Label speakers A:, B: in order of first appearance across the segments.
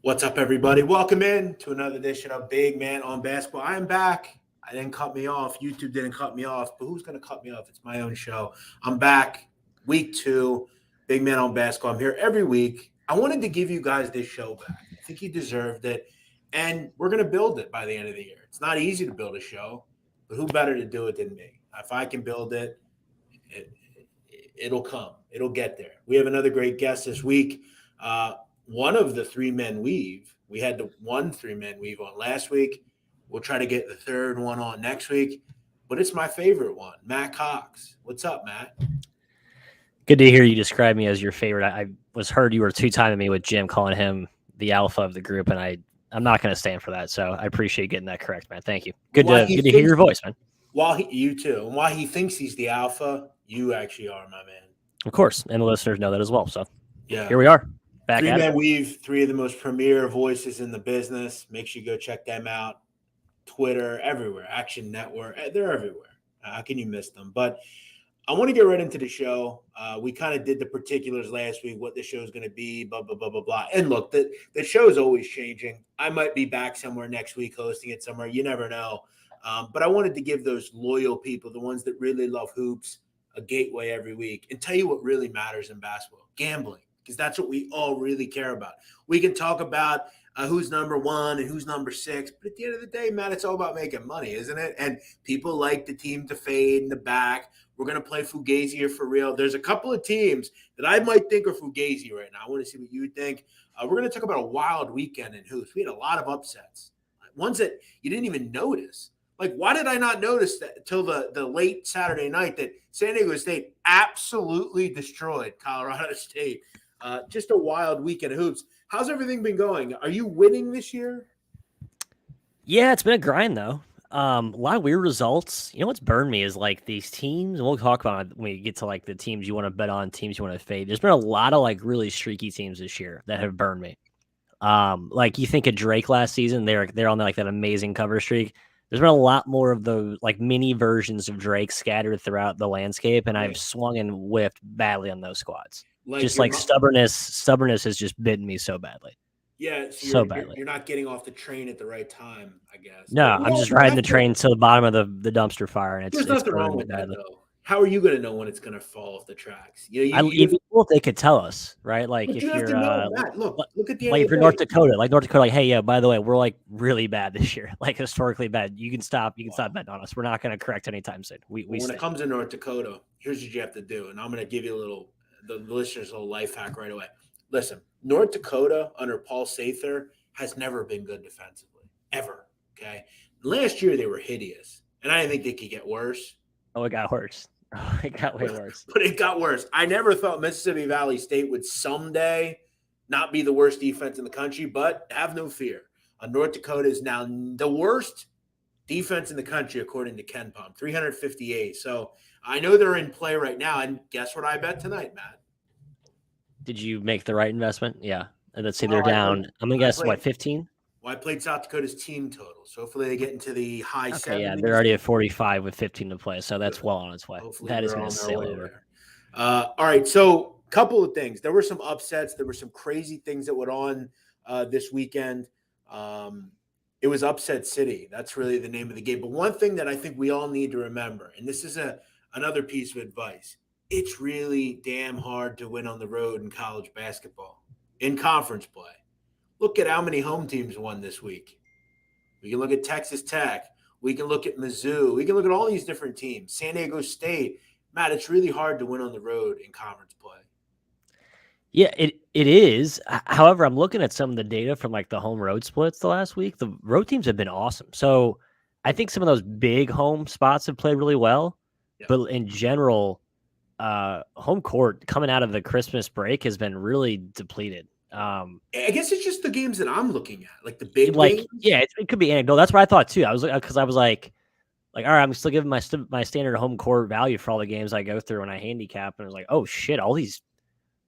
A: What's up, everybody? Welcome in to another edition of Big Man on Basketball. I am back. I didn't cut me off. YouTube didn't cut me off, but who's going to cut me off? It's my own show. I'm back, week 2, Big Man on Basketball. I'm here every week. I wanted to give you guys this show back. I think you deserved it, and we're going to build it by the end of the year. It's not easy to build a show, but who better to do it than me? If I can build it, it it'll come. It'll get there. We have another great guest this week. One of the three men weave. We had the one three man weave on last week. We'll try to get the third one on next week. But it's my favorite one, Matt Cox. What's up, Matt?
B: Good to hear you describe me as your favorite. I was heard you were two-timing me with Jim, calling him the alpha of the group, and I'm not going to stand for that. So I appreciate getting that correct, man. Thank you. Good to hear your voice, man.
A: You too. And while he thinks he's the alpha, you actually are, my man.
B: Of course, and the listeners know that as well. So
A: yeah,
B: here we are. Back
A: Three
B: at
A: Man
B: it.
A: Weave, three of the most premier voices in the business. Make sure you go check them out. Twitter, everywhere. Action Network, they're everywhere. How can you miss them? But I want to get right into the show. We kind of did the particulars last week, what the show is going to be, blah, blah, blah, blah, blah. And look, the show is always changing. I might be back somewhere next week hosting it somewhere. You never know. But I wanted to give those loyal people, the ones that really love hoops, a gateway every week and tell you what really matters in basketball, gambling, because that's what we all really care about. We can talk about who's number 1 and who's number 6, but at the end of the day, Matt, it's all about making money, isn't it? And people like the team to fade in the back. We're going to play Fugazi here for real. There's a couple of teams that I might think are Fugazi right now. I want to see what you think. We're going to talk about a wild weekend in hoops. We had a lot of upsets, ones that you didn't even notice. Like, why did I not notice that until the late Saturday night that San Diego State absolutely destroyed Colorado State? Just a wild weekend of hoops. How's everything been going? Are you winning this year?
B: Yeah, it's been a grind, though. A lot of weird results. You know what's burned me is like these teams, and we'll talk about it when we get to like the teams you want to bet on, teams you want to fade. There's been a lot of like really streaky teams this year that have burned me. Like you think of Drake last season, they're on like that amazing cover streak. There's been a lot more of those like mini versions of Drake scattered throughout the landscape, and I've swung and whiffed badly on those squads. Just like stubbornness has just bitten me so badly.
A: Yeah,
B: so badly.
A: You're not getting off the train at the right time, I guess.
B: No, I'm just riding the train to the bottom of the dumpster fire, and
A: there's nothing wrong with that, though. How are you going to know when it's going to fall off the tracks?
B: Even if they could tell us, right? Like if you're
A: look at the
B: like if you're North Dakota, like hey, yeah, by the way, we're like really bad this year, like historically bad. You can stop betting on us. We're not going to correct anytime soon. When
A: it comes to North Dakota, here's what you have to do, and I'm going to give you the listeners a little life hack right away. Listen, North Dakota under Paul Sather has never been good defensively, ever. Okay, last year they were hideous, and I didn't think they could get worse.
B: Oh, it got worse. Oh, it got way worse.
A: But it got worse. I never thought Mississippi Valley State would someday not be the worst defense in the country, but have no fear. North Dakota is now the worst defense in the country, according to Ken Pom, 358. So I know they're in play right now. And guess what I bet tonight, Matt?
B: Did you make the right investment? Yeah. Let's say they're down. I'm going to guess, 15?
A: Well, I played South Dakota's team total, so hopefully they get into the high 70s.
B: Yeah, they're already at 45 with 15 to play, so that's well on its way.
A: Hopefully
B: that is going to sail over.
A: All right, so a couple of things. There were some upsets. There were some crazy things that went on this weekend. It was Upset City. That's really the name of the game. But one thing that I think we all need to remember, and this is another piece of advice, it's really damn hard to win on the road in college basketball, in conference play. Look at how many home teams won this week. We can look at Texas Tech. We can look at Mizzou. We can look at all these different teams. San Diego State. Matt, it's really hard to win on the road in conference play.
B: Yeah, it is. However, I'm looking at some of the data from like the home road splits the last week. The road teams have been awesome. So I think some of those big home spots have played really well. Yeah. But in general, home court coming out of the Christmas break has been really depleted.
A: I guess it's just the games that I'm looking at, like the big games.
B: Yeah, it could be anecdotal. That's what I thought too. I was like, all right, I'm still giving my standard home court value for all the games I go through when I handicap, and I was like, oh shit, all these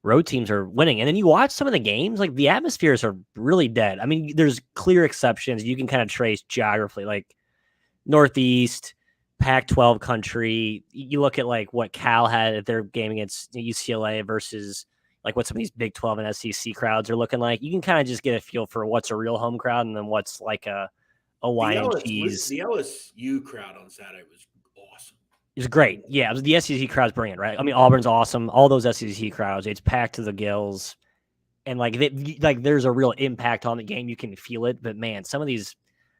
B: road teams are winning. And then you watch some of the games, like the atmospheres are really dead. I mean, there's clear exceptions. You can kind of trace geography, like Northeast, Pac-12 country. You look at like what Cal had at their game against UCLA versus like what some of these Big 12 and SEC crowds are looking like, you can kind of just get a feel for what's a real home crowd and then what's like a wine and cheese.
A: The LSU crowd on Saturday was awesome.
B: It was great. Yeah, it was the SEC crowd's brilliant, right? I mean, Auburn's awesome. All those SEC crowds, it's packed to the gills. And like there's a real impact on the game. You can feel it. But man, some of these,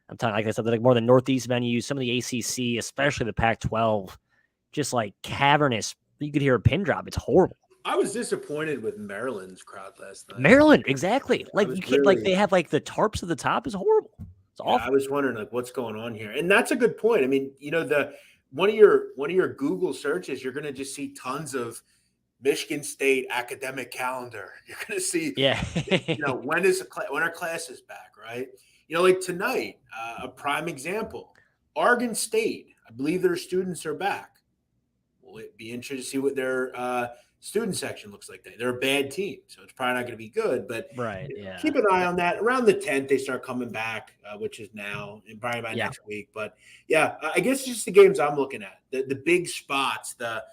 B: I'm talking like I said, like more the Northeast venues, some of the ACC, especially the Pac-12, just like cavernous. You could hear a pin drop. It's horrible.
A: I was disappointed with Maryland's crowd last night.
B: Maryland, exactly. Like you can't like they have like the tarps at the top is horrible. It's awful.
A: I was wondering like what's going on here, and that's a good point. I mean, one of your Google searches, you're going to just see tons of Michigan State academic calendar. You're going to see, when are classes back, right? Like tonight, a prime example, Oregon State. I believe their students are back. Will it be interesting to see what their student section looks like? They're a bad team, so it's probably not going to be good. But keep an eye on that. Around the 10th, they start coming back, which is now and probably by next week. But I guess it's just the games I'm looking at, the big spots, the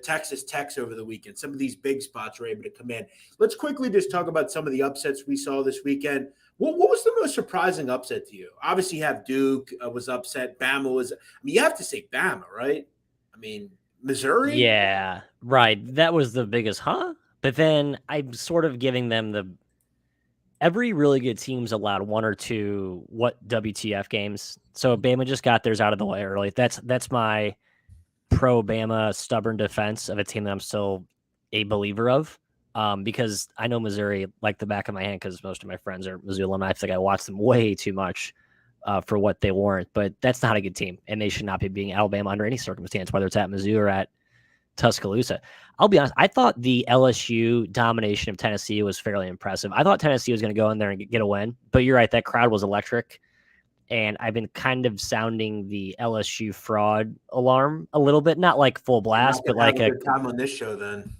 A: Texas Techs over the weekend. Some of these big spots were able to come in. Let's quickly just talk about some of the upsets we saw this weekend. What was the most surprising upset to you? Obviously, you have Duke was upset. Bama was. I mean, you have to say Bama, right? I mean, Missouri.
B: Yeah, right. That was the biggest, huh? But then I'm sort of giving them every really good team's allowed one or two WTF games. So Bama just got theirs out of the way early. That's my pro Bama stubborn defense of a team that I'm still a believer of. Because I know Missouri like the back of my hand because most of my friends are Mizzou alumni. I feel like I watch them way too much for what they warrant, but that's not a good team, and they should not be beating Alabama under any circumstance, whether it's at Mizzou or at Tuscaloosa. I'll be honest, I thought the LSU domination of Tennessee was fairly impressive. I thought Tennessee was going to go in there and get a win, but you're right, that crowd was electric, and I've been kind of sounding the LSU fraud alarm a little bit, not like full blast, but like
A: a good time on this show then.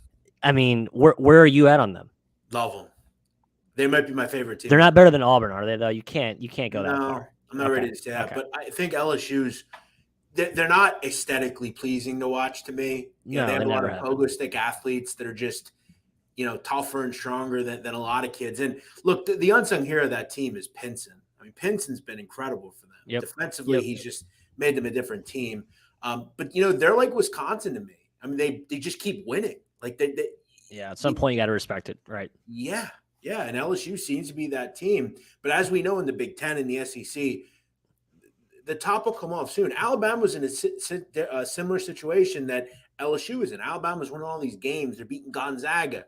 B: I mean, where are you at on them?
A: Love them. They might be my favorite team.
B: They're not better than Auburn, are they? Though you can't go that far.
A: I'm not ready to say that, but I think LSU's they're not aesthetically pleasing to watch to me. They have a lot of pogo stick athletes that are just tougher and stronger than a lot of kids. And look, the unsung hero of that team is Pinson. I mean, Pinson's been incredible for them. Defensively, he's just made them a different team. But they're like Wisconsin to me. I mean, they just keep winning. Like they
B: at some point you got to respect it, right?
A: Yeah, and LSU seems to be that team. But as we know in the Big Ten and the SEC, the top will come off soon. Alabama was in a similar situation that LSU was in. Alabama's winning all these games. They're beating Gonzaga.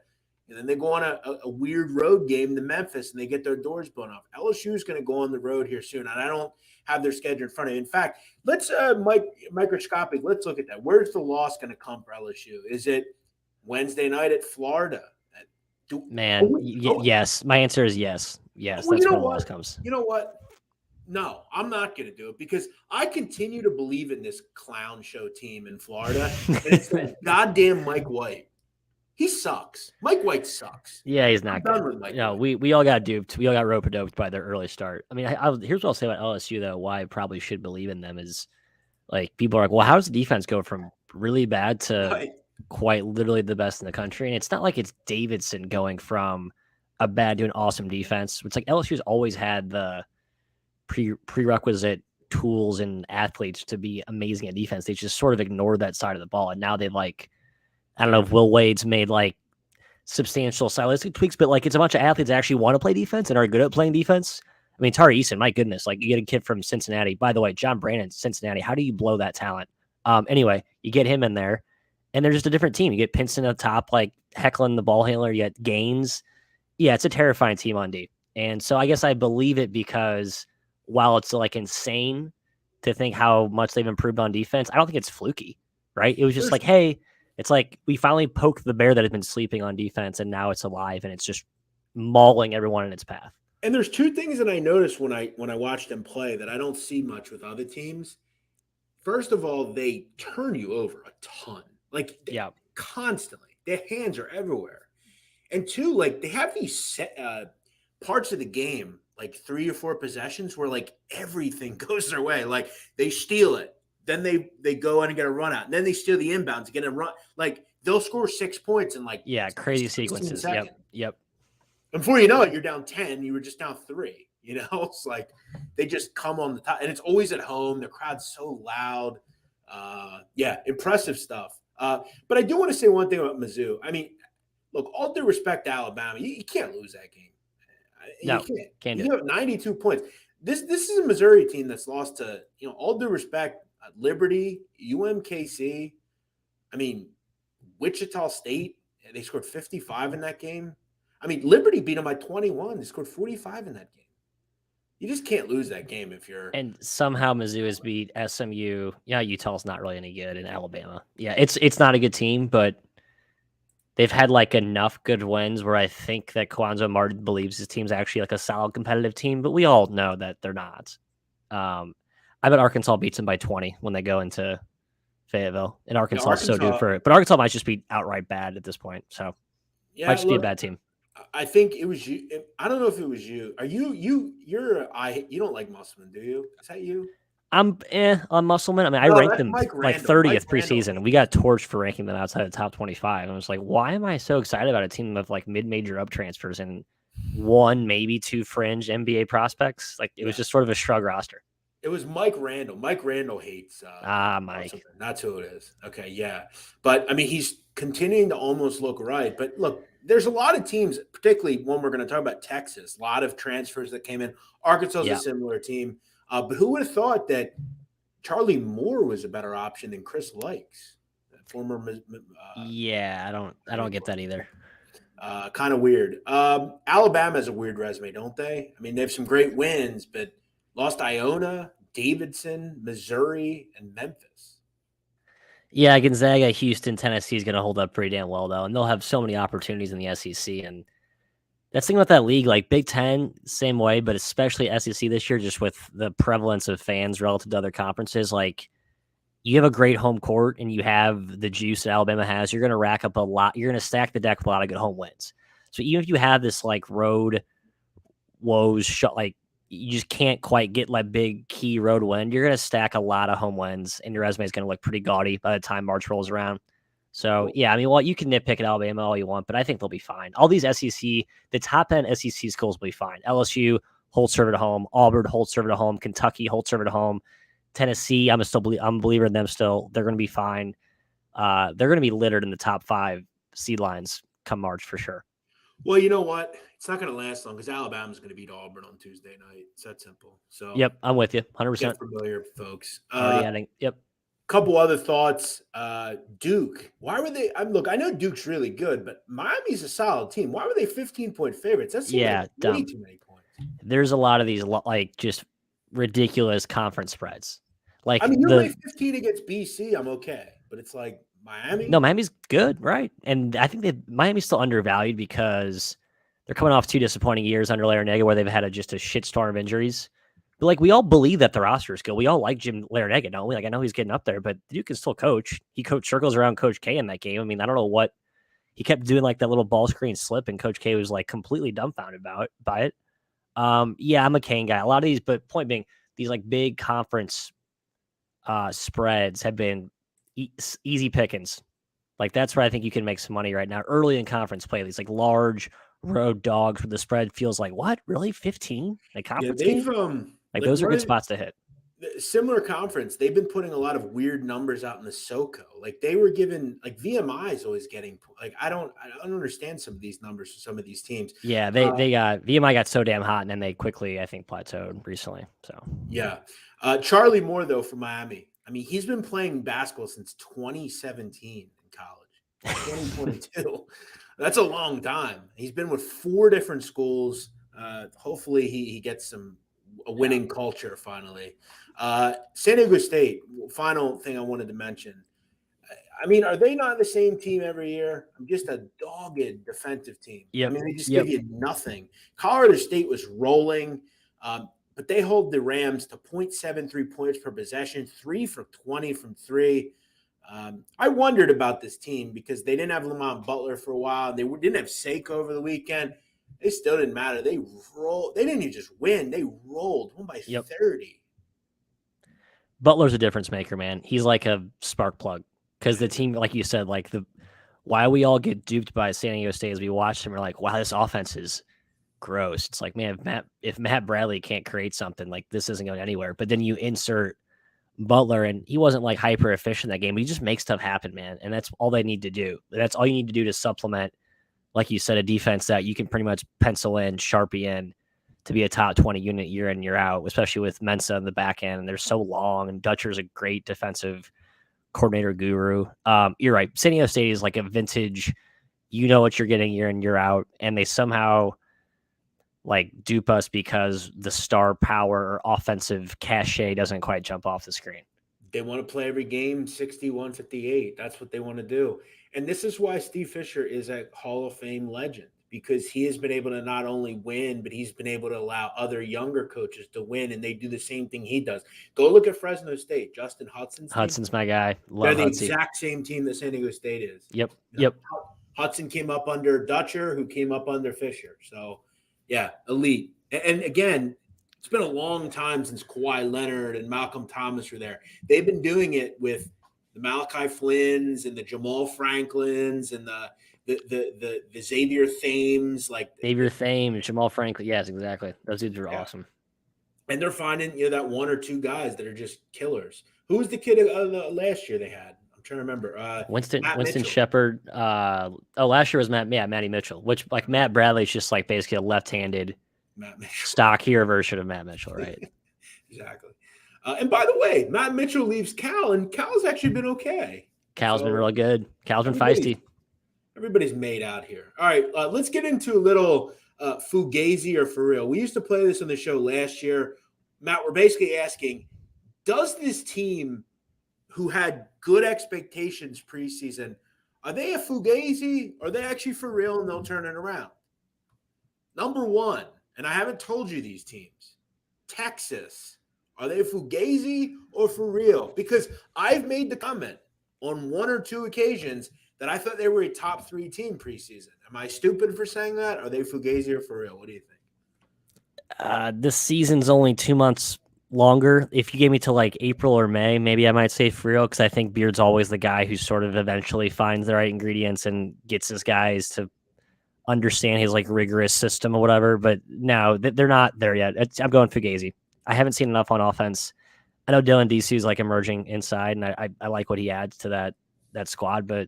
A: And then they go on a weird road game to Memphis, and they get their doors blown off. LSU is going to go on the road here soon, and I don't have their schedule in front of me. In fact, let's microscopic. Let's look at that. Where's the loss going to come for LSU? Is it Wednesday night at Florida?
B: Yes. My answer is yes. Yes, that's where the loss comes.
A: You know what? No, I'm not going to do it because I continue to believe in this clown show team in Florida. And it's that goddamn Mike White. He sucks. Mike White sucks.
B: Yeah, he's not good. We all got duped. We all got rope-a-doped by their early start. I mean, here's what I'll say about LSU, though, why I probably should believe in them is, like, people are like, well, how does the defense go from really bad to quite literally the best in the country? And it's not like it's Davidson going from a bad to an awesome defense. It's like LSU's always had the prerequisite tools and athletes to be amazing at defense. They just sort of ignored that side of the ball. And now they I don't know if Will Wade's made substantial stylistic tweaks, but it's a bunch of athletes that actually want to play defense and are good at playing defense. I mean, Tari Eason, my goodness, you get a kid from Cincinnati. By the way, John Brandon, Cincinnati. How do you blow that talent? Anyway, you get him in there, and they're just a different team. You get Pinson up top, heckling the ball handler. You get Gaines. Yeah, it's a terrifying team on D. And so I guess I believe it because while it's insane to think how much they've improved on defense, I don't think it's fluky, right? It was just hey, it's we finally poked the bear that had been sleeping on defense, and now it's alive, and it's just mauling everyone in its path.
A: And there's two things that I noticed when I watch them play that I don't see much with other teams. First of all, they turn you over a ton, constantly. Their hands are everywhere. And two, they have these set, parts of the game, 3 or 4 possessions where everything goes their way. They steal it. Then they go in and get a run out. And then they steal the inbounds, get a run. they'll score 6 points in like
B: Yeah, crazy
A: 16
B: sequences. Yep.
A: seconds.
B: Yep.
A: And before you know it, you're down 10. You were just down 3. It's like they just come on the top, and it's always at home. The crowd's so loud. Yeah, impressive stuff. But I do want to say one thing about Mizzou. I mean, look, all due respect to Alabama, you can't lose that game. You
B: No,
A: can't.
B: can't do
A: You
B: it.
A: have 92 points. This is a Missouri team that's lost to, all due respect, Liberty, UMKC. I mean, Wichita State, they scored 55 in that game. I mean, Liberty beat them by 21. They scored 45 in that game. You just can't lose that game if you're.
B: And somehow Mizzou has beat SMU. Yeah, Utah's not really any good in Alabama. Yeah, it's not a good team, but they've had like enough good wins where I think that Kwanzaa Martin believes his team's actually like a solid competitive team, but we all know that they're not. I bet Arkansas beats them by 20 when they go into Fayetteville, and Arkansas is so due for it. But Arkansas might just be outright bad at this point, so might just be a bad team.
A: I think it was you. I don't know if it was you. Are you you don't like Musselman, do you? Is that you?
B: I'm on Musselman. I mean, I ranked them like 30th preseason. We got torched for ranking them outside the top 25. I was like, why am I so excited about a team of like mid-major up transfers and one, maybe two fringe NBA prospects? Like it was just sort of a shrug roster.
A: It was Mike Randall. Mike Randall hates
B: Mike.
A: Musselman. That's who it is. Okay, yeah. But I mean, he's continuing to almost look right. But look, there's a lot of teams, particularly one we're going to talk about, Texas. A lot of transfers that came in. Arkansas is a similar team. But who would have thought that Charlie Moore was a better option than Chris Likes, former?
B: I don't get that either.
A: Kind of weird. Alabama has a weird resume, don't they? I mean, they have some great wins, but lost Iona, Davidson, Missouri, and Memphis.
B: Yeah, Gonzaga, Houston, Tennessee is going to hold up pretty damn well, though, and they'll have so many opportunities in the SEC. And that's the thing about that league, like Big Ten, same way, but especially SEC this year, just with the prevalence of fans relative to other conferences. Like, you have a great home court and you have the juice that Alabama has. You're going to rack up a lot. You're going to stack the deck with a lot of good home wins. So even if you have this like road woes, like you just can't quite get like big key road win, you're going to stack a lot of home wins and your resume is going to look pretty gaudy by the time March rolls around. So, yeah, I mean, well, you can nitpick at Alabama all you want, but I think they'll be fine. All these SEC, the top end SEC schools will be fine. LSU, hold serve at home. Auburn, hold serve at home. Kentucky, hold serve at home. Tennessee, I'm a believer in them still. They're going to be fine. They're going to be littered in the top 5 seed lines come March for sure.
A: Well, you know what? It's not going to last long because Alabama's going to beat Auburn on Tuesday night. It's that simple. So,
B: yep, I'm with you, 100%.
A: Get familiar, folks.
B: Already adding. Yep.
A: Couple other thoughts. Duke. Why were they? Look, I know Duke's really good, but Miami's a solid team. Why were they 15-point favorites? That's like way too many points.
B: There's a lot of these like just ridiculous conference spreads. Like,
A: I mean, you're like 15 against BC. I'm okay, but it's like Miami.
B: No, Miami's good, right? And I think that Miami's still undervalued because they're coming off 2 disappointing years under Larinaga where they've had just a shitstorm of injuries. But like we all believe that the roster is good. We all like Jim Larinaga, don't we? Like I know he's getting up there, but Duke can still coach. He coached circles around Coach K in that game. I mean, I don't know what he kept doing, like that little ball screen slip, and Coach K was like completely dumbfounded by it. Yeah, I'm a Kane guy. A lot of these, but point being, these like big conference spreads have been easy pickings. Like that's where I think you can make some money right now. Early in conference play, these like large road dogs where the spread feels like what? Really 15? Like conference game? Like those are good spots to hit.
A: Similar conference, they've been putting a lot of weird numbers out in the SoCo. Like they were given, like VMI is always getting, like I don't understand some of these numbers for some of these teams.
B: Yeah, they got VMI got so damn hot and then they quickly, I think, plateaued recently. So
A: yeah, Charlie Moore though for Miami. I mean, he's been playing basketball since 2017 in college, 2022. That's a long time. He's been with 4 different schools. Hopefully he gets a winning culture finally. San Diego State, final thing I wanted to mention. I mean, are they not the same team every year? I'm just a dogged defensive team.
B: Yep.
A: I mean, they just give you nothing. Colorado State was rolling, but they hold the Rams to 0.73 points per possession, 3 for 20 from 3. I wondered about this team because they didn't have Lamont Butler for a while. They didn't have Seiko over the weekend. They still didn't matter. They rolled. They didn't even just win. They rolled, won by 30.
B: Butler's a difference maker, man. He's like a spark plug because the team, like you said, like why we all get duped by San Diego State as we watch them. We're like, wow, this offense is gross. It's like, man, if Matt Bradley can't create something, like this isn't going anywhere. But then you insert Butler, and he wasn't like hyper efficient that game, but he just makes stuff happen, man. And that's all they need to do. That's all you need to do to supplement, like you said, a defense that you can pretty much pencil in, Sharpie in to be a top 20 unit year in, year out, especially with Mensa in the back end. And they're so long, and Dutcher's a great defensive coordinator guru. You're right. San Diego State is like a vintage, you know what you're getting year in, year out. And they somehow like dupe us because the star power or offensive cachet doesn't quite jump off the screen.
A: They want to play every game 61-58. That's what they want to do. And this is why Steve Fisher is a Hall of Fame legend, because he has been able to not only win, but he's been able to allow other younger coaches to win, and they do the same thing he does. Go look at Fresno State. Justin
B: Hudson's my guy.
A: They're the exact same team that San Diego State is.
B: Yep.
A: Hudson came up under Dutcher, who came up under Fisher. So, yeah, elite. And again, it's been a long time since Kawhi Leonard and Malcolm Thomas were there. They've been doing it with the Malachi Flynn's and the Jamal Franklins and the Xavier Thames, like
B: Xavier Thames, Jamal Franklin. Yes, exactly. Those dudes are awesome.
A: And they're finding that one or two guys that are just killers. Who was the kid last year they had? I'm trying to remember.
B: Winston Shepard. Last year was Matty Mitchell, which like Matt Bradley's just like basically a left-handed stock hero version of Matt Mitchell, right?
A: Exactly. And by the way, Matt Mitchell leaves Cal, and Cal's actually been okay.
B: Cal's been really good. Cal's been feisty.
A: Everybody's made out here. All right, let's get into a little Fugazi or for real. We used to play this on the show last year. Matt, we're basically asking, does this team who had good expectations preseason, are they a Fugazi? Or are they actually for real and they'll turn it around? Number one, and I haven't told you these teams, Texas. Are they Fugazi or for real? Because I've made the comment on one or two occasions that I thought they were a top 3 team preseason. Am I stupid for saying that? Are they Fugazi or for real? What do you think?
B: This season's only 2 months longer. If you gave me to like April or May, maybe I might say for real, because I think Beard's always the guy who sort of eventually finds the right ingredients and gets his guys to understand his like rigorous system or whatever. But no, they're not there yet. I'm going Fugazi. I haven't seen enough on offense. I know Dylan DC is like emerging inside, and I like what he adds to that squad, but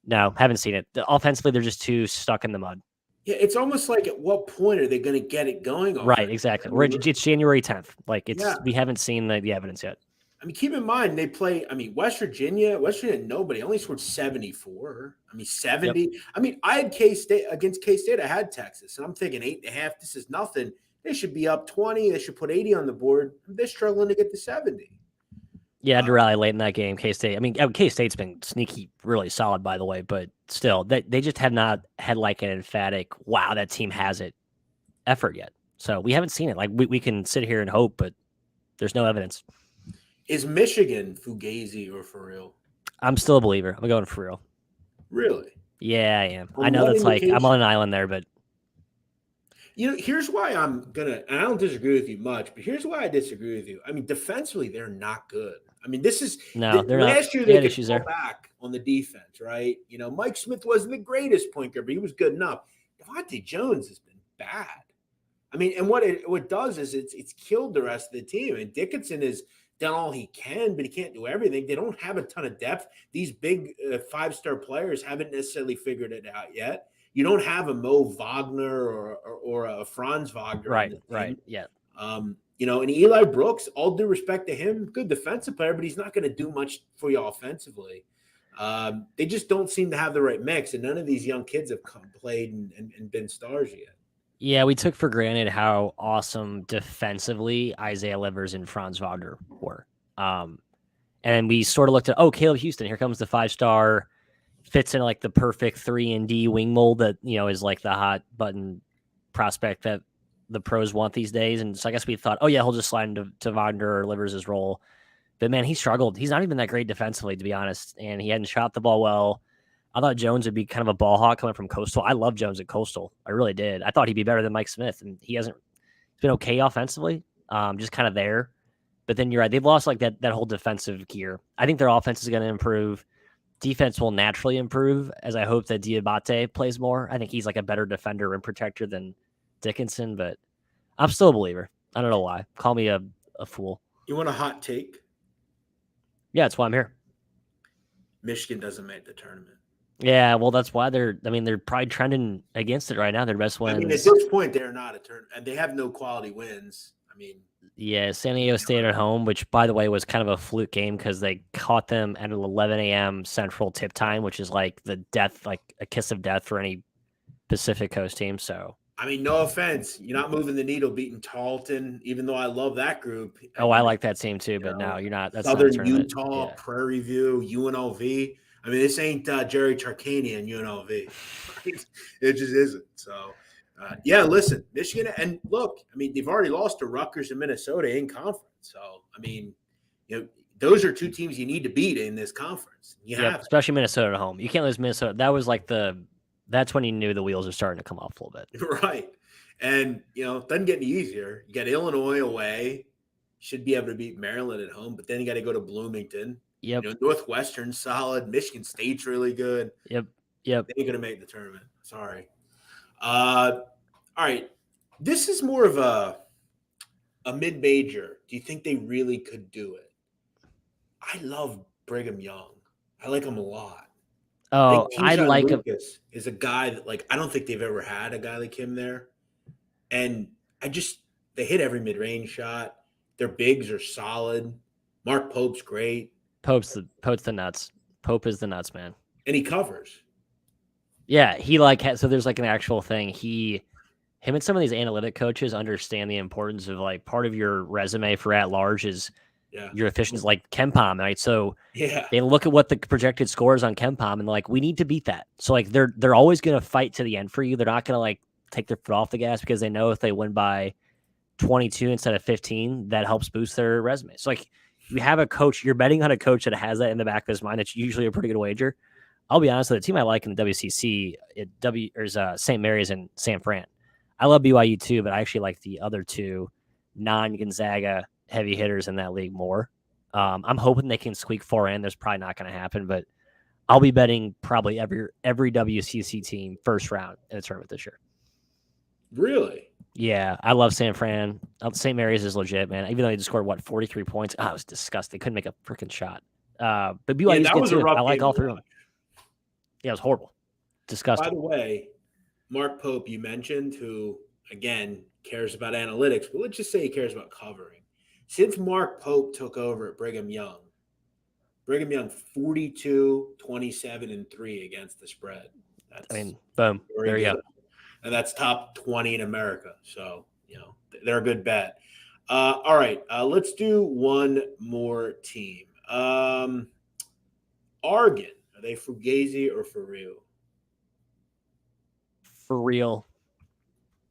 B: no, haven't seen it. Offensively, they're just too stuck in the mud.
A: Yeah, it's almost like at what point are they going to get it going?
B: Right, exactly. It's January 10th. Like we haven't seen the evidence yet.
A: I mean, keep in mind they play. I mean, West Virginia, nobody only scored 74. I mean, 70. Yep. I mean, I had K-State against K-State. I had Texas, and I'm thinking 8.5. This is nothing. They should be up 20. They should put 80 on the board. They're struggling to get to 70.
B: Yeah, I had to rally late in that game. K-State. I mean, K-State's been sneaky, really solid, by the way, but still, they just have not had like an emphatic, wow, that team has it effort yet. So we haven't seen it. Like we can sit here and hope, but there's no evidence.
A: Is Michigan Fugazi or for real?
B: I'm still a believer. I'm going for real.
A: Really?
B: Yeah, I am. I know that's like I'm on an island there, but
A: here's why I'm gonna, and I don't disagree with you much, but here's why I disagree with you. I mean, defensively, they're not good. I mean, they're
B: not.
A: Last year they could fall back on the defense, right? Mike Smith wasn't the greatest point guard, but he was good enough. Devontae Jones has been bad. I mean, and what it does is it's killed the rest of the team. And Dickinson has done all he can, but he can't do everything. They don't have a ton of depth. These big 5-star players haven't necessarily figured it out yet. You don't have a Mo Wagner or a Franz Wagner.
B: Right. Yeah.
A: And Eli Brooks, all due respect to him, good defensive player, but he's not going to do much for you offensively. They just don't seem to have the right mix, and none of these young kids have played and been stars yet.
B: Yeah, we took for granted how awesome defensively Isaiah Livers and Franz Wagner were. And we sort of looked at, Caleb Houston, here comes the 5-star, fits in like the perfect 3-and-D wing mold that, is like the hot button prospect that the pros want these days. And so I guess we thought, he'll just slide into Wagner or Livers' role. But man, he struggled. He's not even that great defensively, to be honest. And he hadn't shot the ball well. I thought Jones would be kind of a ball hawk coming from Coastal. I love Jones at Coastal. I really did. I thought he'd be better than Mike Smith, and he's been okay offensively, just kind of there. But then you're right. They've lost like that whole defensive gear. I think their offense is going to improve. defense will naturally improve as I hope that Diabate plays more. I think he's like a better defender and protector than Dickinson, but I'm still a believer. I don't know why. Call me a fool.
A: You want a hot take?
B: Yeah, that's why I'm here.
A: Michigan doesn't make the tournament.
B: Yeah, well, that's why they're probably trending against it right now. Their best wins.
A: I mean, at this point, they're not a tournament, and they have no quality wins. I mean,
B: yeah, San Diego State at home, which, by the way, was kind of a fluke game because they caught them at 11 a.m. Central tip time, which is like the death, like a kiss of death for any Pacific Coast team. So,
A: I mean, no offense, you're not moving the needle beating Tarleton, even though I love that group.
B: I like that team too, but no, you're not. That's
A: Southern
B: not
A: Utah, Prairie View, UNLV. I mean, this ain't Jerry Tarkanian and UNLV. Right? It just isn't. So, yeah, listen, Michigan, and look, I mean, they've already lost to Rutgers and Minnesota in conference. So, I mean, those are two teams you need to beat in this conference.
B: Especially Minnesota at home. You can't lose Minnesota. That was like that's when you knew the wheels are starting to come off a little bit.
A: Right. And, it doesn't get any easier. You got Illinois away. Should be able to beat Maryland at home, but then you got to go to Bloomington.
B: Yep.
A: Northwestern solid. Michigan State's really good.
B: Yep.
A: They ain't going to make the tournament. Sorry. All right. This is more of a mid-major. Do you think they really could do it? I love Brigham Young. I like him a lot.
B: Oh, I like him.
A: Is a guy that, like, I don't think they've ever had a guy like him there. And they hit every mid-range shot. Their bigs are solid. Mark Pope's great.
B: Pope's the nuts. Pope is the nuts, man.
A: And he covers.
B: Yeah, he so there's like an actual thing. Him and some of these analytic coaches understand the importance of like part of your resume for at large is your efficiency, like KenPom, right? So they look at what the projected score is on KenPom and like, we need to beat that. So like they're always going to fight to the end for you. They're not going to like take their foot off the gas because they know if they win by 22 instead of 15, that helps boost their resume. So like you have a coach, you're betting on a coach that has that in the back of his mind. It's usually a pretty good wager. I'll be honest with you, the team I like in the WCC is St. Mary's and San Fran. I love BYU too, but I actually like the other two non-Gonzaga heavy hitters in that league more. I'm hoping they can squeak 4 in. There's probably not going to happen, but I'll be betting probably every WCC team first round in the tournament this year.
A: Really?
B: Yeah, I love San Fran. St. Mary's is legit, man. Even though they just scored 43 points. Oh, it was disgusting. They couldn't make a freaking shot. But BYU's good too. I like all three of them. Yeah, it was horrible. Disgusting.
A: By the way, Mark Pope, you mentioned, who, again, cares about analytics, but let's just say he cares about covering. Since Mark Pope took over at Brigham Young 42, 27, and 3 against the spread.
B: Boom. There you go.
A: And that's top 20 in America. So, they're a good bet. All right. Let's do one more team. Oregon. Are they Fugazi or for real?
B: For real.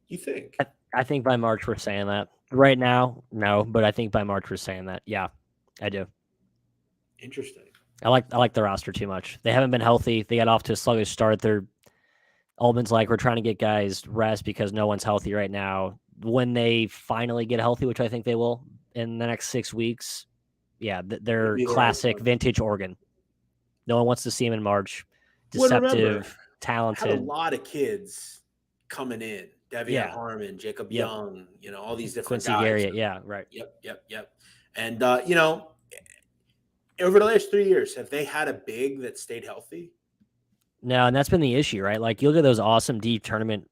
A: You think?
B: I think by March we're saying that. Right now, no, but I think by March we're saying that. Yeah, I do.
A: Interesting.
B: I like the roster too much. They haven't been healthy. They got off to a sluggish start. Altman's like, we're trying to get guys rest because no one's healthy right now. When they finally get healthy, which I think they will in the next 6 weeks, they're classic vintage Oregon. No one wants to see him in March. Deceptive, talented.
A: Had a lot of kids coming in. Devian Harmon, Jacob Young, all these different
B: Quincy
A: guys.
B: Garriott, yeah, right.
A: Yep. And, over the last 3 years, have they had a big that stayed healthy?
B: No, and that's been the issue, right? Like, you look at those awesome deep tournament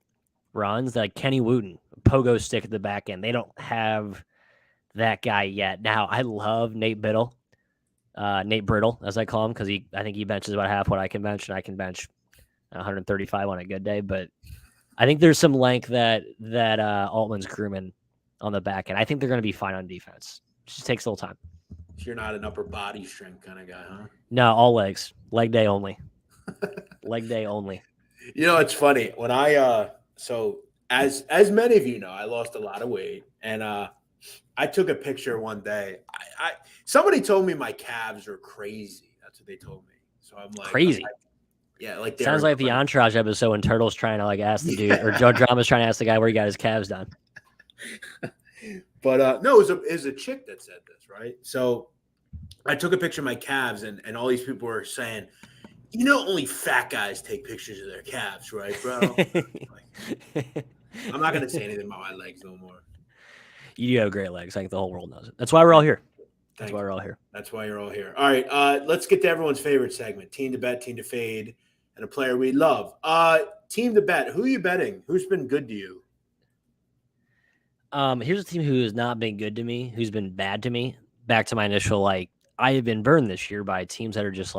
B: runs, like Kenny Wooten, pogo stick at the back end. They don't have that guy yet. Now, I love Nate Brittle, as I call him, because I think he benches about half what I can bench, and I can bench 135 on a good day. But I think there's some length that Altman's grooming on the back end. I think they're going to be fine on defense. It just takes a little time. So
A: you're not an upper body strength kind of guy, huh?
B: No, all legs. Leg day only. Leg day only.
A: It's funny. When I so as many of you know, I lost a lot of weight, and I took a picture one day. Somebody told me my calves are crazy. That's what they told me. So I'm like,
B: crazy. Sounds like the Entourage episode when Turtle's trying to like ask the dude, or Joe Drama's trying to ask the guy where he got his calves done.
A: But no, it was a chick that said this, right? So I took a picture of my calves, and all these people were saying, You know, only fat guys take pictures of their calves, right, bro? Like, I'm not gonna say anything about my legs no more.
B: You do have great legs. I think the whole world knows it. That's why we're all here. That's why
A: Thank you.
B: we're all here.
A: That's why you're all here. All right, let's get to everyone's favorite segment: team to bet, team to fade, and a player we love. Team to bet. Who are you betting? Who's been good to you?
B: Here's a team who has not been good to me, who's been bad to me. Back to my initial, I have been burned this year by teams that are just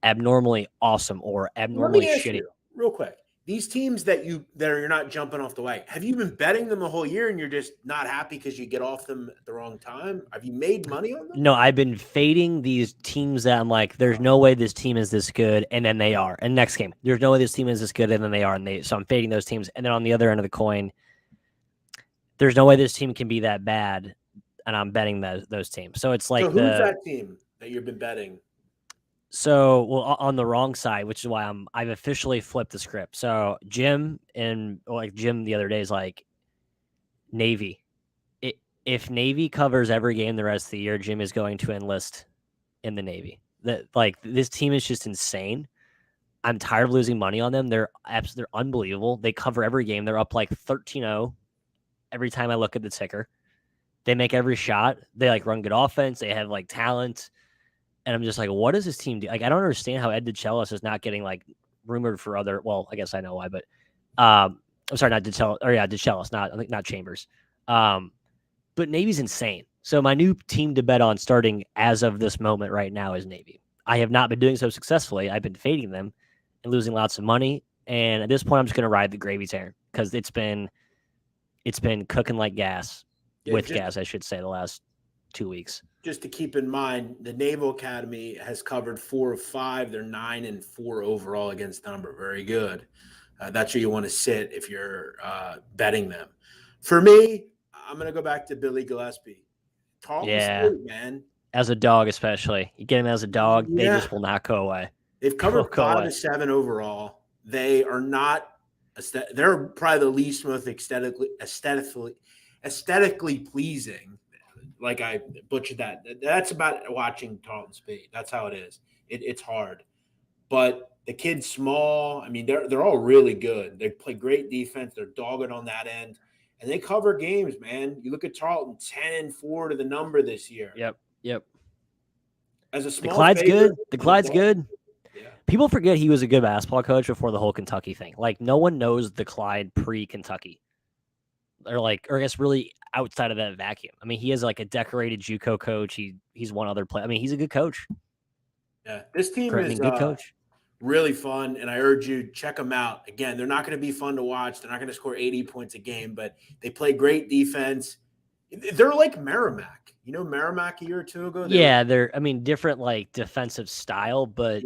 B: abnormally awesome or
A: Let
B: abnormally
A: me ask
B: shitty.
A: you real quick. These teams you're not jumping off the wagon. Have you been betting them the whole year and you're just not happy because you get off them at the wrong time? Have you made money on them?
B: No, I've been fading these teams that I'm like, there's no way this team is this good, and then they are. And next game, there's no way this team is this good, and then they are. So I'm fading those teams. And then on the other end of the coin, there's no way this team can be that bad, and I'm betting those teams. So it's like
A: So who's that team that you've been betting?
B: So, well, on the wrong side, which is why I've officially flipped the script. So Jim the other day is like Navy. If Navy covers every game the rest of the year, Jim is going to enlist in the Navy. This team is just insane. I'm tired of losing money on them. They're unbelievable. They cover every game. They're up 13-0 every time I look at the ticker. They make every shot. They run good offense. They have talent. And I'm just like, what does this team do? I don't understand how Ed DeChellis is not getting rumored for other. Well, I guess I know why, but I'm sorry, not DeChellis, or yeah, DeChellis, not Chambers. But Navy's insane. So my new team to bet on starting as of this moment right now is Navy. I have not been doing so successfully. I've been fading them and losing lots of money. And at this point, I'm just going to ride the gravy train because it's been cooking like gas, gas, I should say, the last 2 weeks.
A: Just to keep in mind, the Naval Academy has covered 4 of 5. They're 9-4 overall against number. Very good. That's where you want to sit if you're betting them. For me, I'm going to go back to Billy Gillespie. Tarleton State, man.
B: As a dog, especially. You get him as a dog, they just will not go away.
A: They've covered 5 of 7 overall. They are not – they're probably the least most aesthetically pleasing. Like I butchered that. That's about watching Tarleton State. That's how it is. It's hard. But the kid's small. I mean, they're all really good. They play great defense. They're dogged on that end. And they cover games, man. You look at Tarleton, 10-4 to the number this year.
B: Yep.
A: As a small
B: the Clyde's
A: favorite,
B: good. The Clyde's good.
A: Yeah.
B: People forget he was a good basketball coach before the whole Kentucky thing. No one knows the Clyde pre-Kentucky. Or I guess really outside of that vacuum. I mean, he is a decorated JUCO coach. He's one other player. I mean, he's a good coach.
A: Yeah, this team is
B: good coach.
A: Really fun, and I urge you check them out. Again, they're not going to be fun to watch. They're not going to score 80 points a game, but they play great defense. They're like Merrimack. You know Merrimack a year or two ago?
B: They're different defensive style, but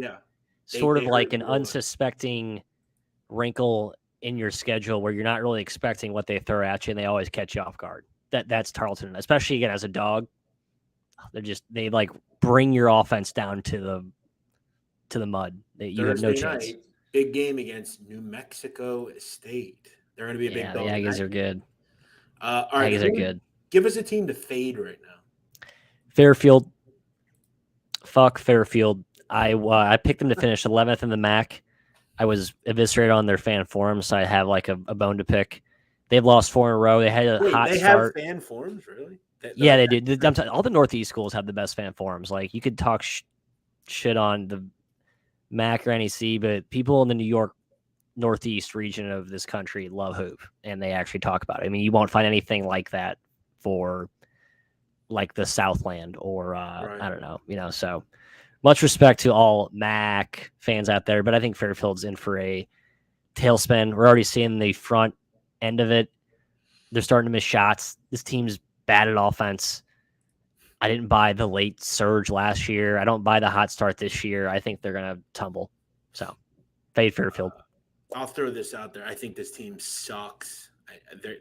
B: sort of an unsuspecting wrinkle in your schedule where you're not really expecting what they throw at you, and they always catch you off guard. That's Tarleton, especially again as a dog. They bring your offense down to the mud. You have no chance.
A: Night, big game against New Mexico State. They're going to be a big dog.
B: The Aggies are good.
A: All right,
B: Aggies are good.
A: Give us a team to fade right now.
B: Fairfield. Fuck Fairfield. I picked them to finish 11th in the MAC. I was eviscerated on their fan forums, so I have a bone to pick. They've lost 4 in a row. They had a hot start.
A: They have fan forums, really?
B: They do. All the Northeast schools have the best fan forums. You could talk shit on the MAC or NEC, but people in the New York Northeast region of this country love hoop, and they actually talk about it. I mean, you won't find anything like that for the Southland or right. I don't know, so much respect to all MAC fans out there, but I think Fairfield's in for a tailspin. We're already seeing the front end of it. They're starting to miss shots. This team's bad at offense. I didn't buy the late surge last year. I don't buy the hot start this year. I think they're going to tumble. So, fade Fairfield.
A: I'll throw this out there. I think this team sucks.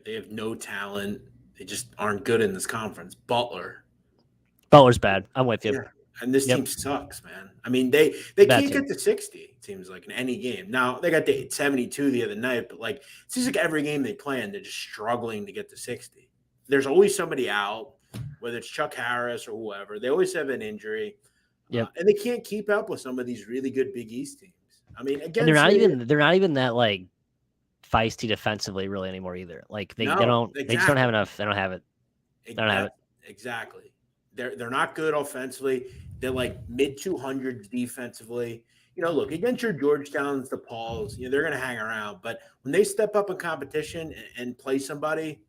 A: They have no talent. They just aren't good in this conference.
B: Butler's bad. I'm with you.
A: Yeah. And this team sucks, man. I mean, they can't get to 60, it seems like, in any game. Now, they got to 72 the other night, but it seems like every game they play in, they're just struggling to get to 60. There's always somebody out, whether it's Chuck Harris or whoever. They always have an injury.
B: Yep.
A: And they can't keep up with some of these really good Big East teams. I mean, again,
B: And they're not even that like feisty defensively really anymore either. Like they just don't have enough. They don't have it. They don't have it.
A: Exactly. They're not good offensively. They're like mid 200s defensively. Look, against your Georgetowns, the Pauls, they're going to hang around. But when they step up in competition and play somebody,